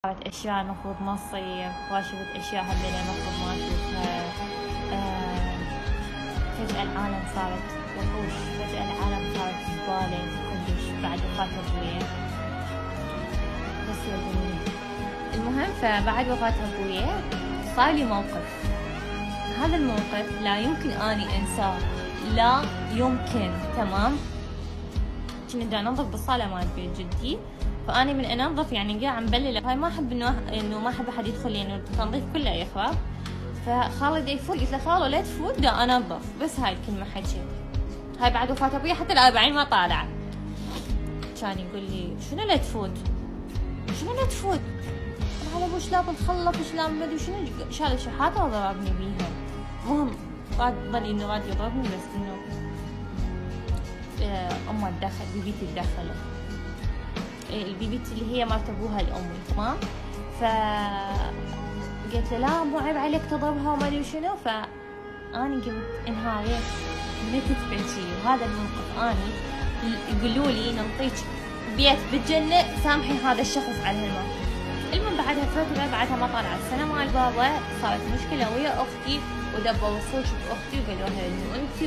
شافت أشياء المفروض ما تصير، وشفت أشياء همين المفروض ما أشوفها. فجأة العالم صارت وحوش، فجأة العالم صارت زبالة كلش بعد وفاة أبويا. بس يا جميل، المهم فبعد وفاة أبويا صار لي موقف. هذا الموقف لا يمكن أني أنساه، لا يمكن. تمام، كنت دا انظف بالصالة مال بيت جدي، فاني من انظف يعني قاعد مبلله. هاي ما احب انه ما احب احد يدخل لي، انه التنظيف كله يخرب. فخالد يفوت، قلت له خالو لا تفوت دا انظف، بس هاي الكلمه حكيت. هاي بعد وفاه ابويا حتى ال40 ما طالع. كان يقول لي شنو لا تفوت، شنو لا تفوت، على ابو شلاب نخلص شلاب ما ادري شنو، شال شحاته وضربني بيها. المهم ظل انه راد يضربني، بس انه امه تدخل، بيبيتي تدخلت، البيبيتي اللي هي مالت ابوها لامي. تمام، قلت له لا مو عيب عليك تضربها وما ادري شنو. فاني قمت انهاريت، متت بكي. وهذا الموقف اني يقولوا لي نعطيك بيت بالجنه سامحي هذا الشخص على هالموقف. المهم بعدها فتره، بعدها ما طلعت سنه مال بابا، صارت مشكله ويا اختي ودبوا الصوت باختي وقالوا لها انه انت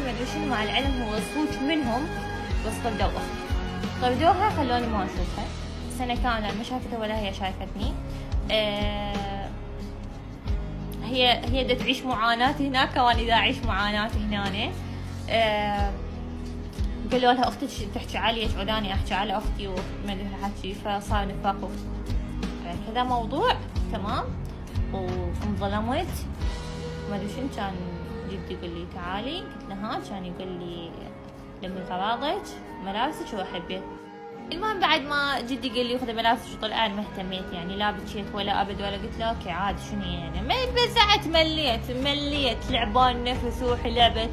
ما ادري شنو، مع العلم هو الصوت منهم، بس طردوا اختي. طردوها خلوني ما اشوفها سنه كامله، ما شافتها ولا هي شايفتني. هي دا تعيش معاناة هناك وانا دا اعيش معاناة هنا. قالوا لها اختك تحكي علي، عداني احكي على اختي وما ادري حكي، فصار نفاق كذا موضوع. تمام، وانظلمت ما ادري شنو. كان جدي يقول لي تعالي، قلت له ها. كان يقول لي لمي غراضك ملابسك وحبيت. المهم بعد ما جدي قال لي خذي ملابسك وطلع، ما اهتميت يعني، لا بكيت ولا ابد ولا قلت له اوكي عادي شنو يعني. ما بزعت، مليت لعبان نفس روحي لعبت،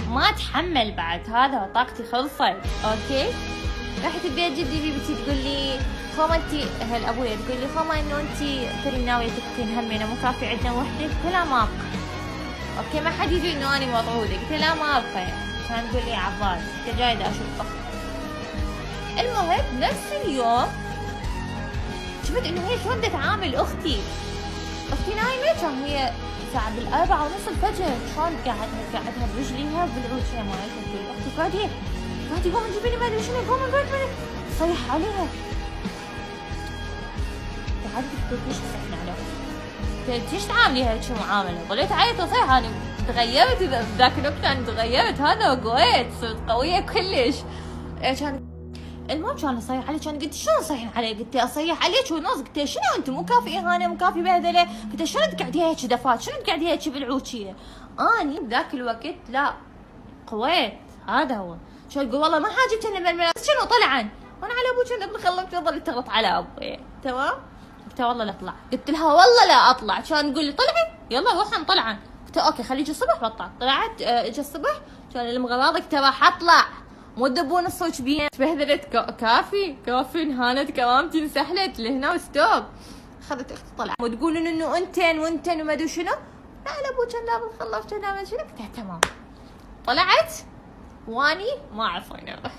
ما اتحمل بعد هذا، طاقتي خلصت. اوكي، رحت بيت جدي، بيبتي تقول لي خوما انتي، اهل ابويا تقول لي خوما انه انتي ترى ناويه تبقين همينه، مو كافي عندنا وحده. قلت لا ما ابقى. اوكي، ما حد يجي انه اني مطروده. قلت لا ما ابقى. كان تقول لي عباس انت جاي دا اشوف اختي. المهم نفس اليوم شفت انه هي شلون تتعامل اختي نايمه. كان هي الساعه 4:30 الفجر، شلون قاعدها برجليها بالعوجه مالتها. تقول اختي فادي قومي جيبي لي ما ادري شنو، قومي صيح عليها. تعرفي ليش صحنا على اختي؟ ليش تعامليها هيك معامله؟ ظليت عيط وصيح. انا تغيرت ذاك الوقت، انا تغيرت هذا وقويت، صرت قويه كلش. المهم كان اصيح عليه. كان قلت شلون صيحين علي؟ قلت اصيح عليك ونص. قلت شنو انت مو كافي اهانه، مو كافي بهذله. قلت شلون تقعدي هيك دفات، شلون تقعدي هيك بالعوجيه؟ اني بذاك الوقت لا قويت. هذا هو شو تقول والله ما حاجبت لنا بالملابس شنو طلعن، وانا على ابوك انا بخلص تظل تغلط على ابوي. تمام، قلت والله لا اطلع. قلت لها والله لا اطلع. كان تقول لي طلعي يلا روحي نطلعن. قلت اوكي خليجي الصبح بطلع. طلعت اجى الصبح كان المغراضك ترى حطلع، مو تدبون الصوت بيها. تبهدلت كافي انهانت كرامتي، انسحلت لهنا وستوب. اخذت اختي طلع وتقولون انه انتن وما ادري شنو. لا ابوك لا بنخلص كنا ما شنو. قلت تمام. طلعت واني ما اعرف وين اروح.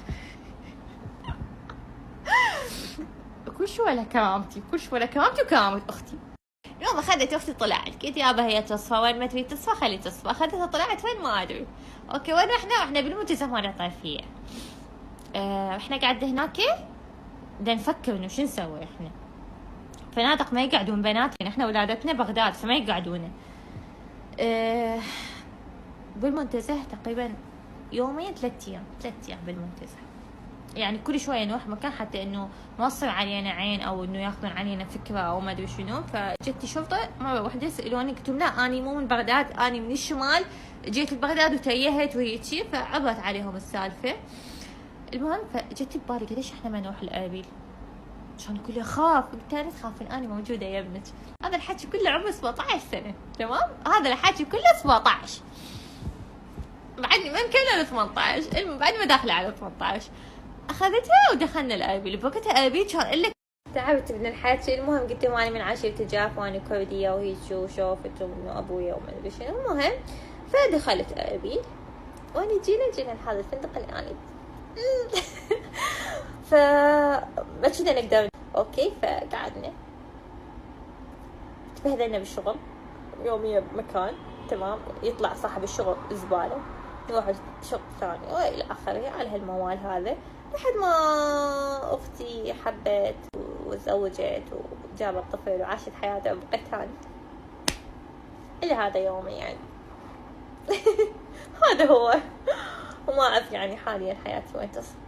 كلش ولا كرامتي وكرامة اختي. يوم اخذت اختي طلعت، قلت يابا هي تصفى، وين ما تريد تصفى خلي تصفى. اخذتها طلعت وين ما ادري. اوكي وين رحنا بالمنتزه مال الطائفيه. احنا قاعد هناك بدنا نفكر انه شو نسوي. احنا فنادق ما يقعدون بناتنا، احنا ولادتنا بغداد فما يقعدونا. بالمنتزه تقريبا يومين 3 ايام بالمنتزه، يعني كل شويه نروح مكان حتى انه نوصل علينا عين او انه ياخذون علينا فكره او ما ادري شنو. فجت شرطه مره واحده سالوني، قلت لهم لا اني مو من بغداد، اني من الشمال، جيت ببغداد وتيهت وهيجي. فعبرت عليهم السالفه. المهم فجت ببالي قلت ليش احنا ما نروح لاربيل؟ كان كل اخاف. قلت لا تخافين اني موجوده يا ابنك. هذا الحكي كله عمره 17 سنه. تمام، هذا الحكي كله 17، بعدني ما مكمله 18. المهم بعد ما داخله على 18 اخذتها ودخلنا الاربيل. بوقتها اربيل كان الا تعبت من الحكي. المهم قلت لهم انا من عشيرة جاف وانا كرديه وهيك وشوفت انه ابويا وما ادري شنو. المهم فدخلت اربيل وانا جينا لهذا الفندق اللي انا فما كنا نقدر اوكي. فقعدنا تبهدلنا بالشغل يوميا بمكان، تمام. يطلع صاحب الشغل زبالة، نروح شغل ثاني والى اخره على هالموال هذا، لحد ما اختي حبت وتزوجت وجابت طفل وعاشت حياتها وبقيت هاني الى هذا يومي يعني. هذا هو. وما اعرف يعني حاليا حياتي وين تصل.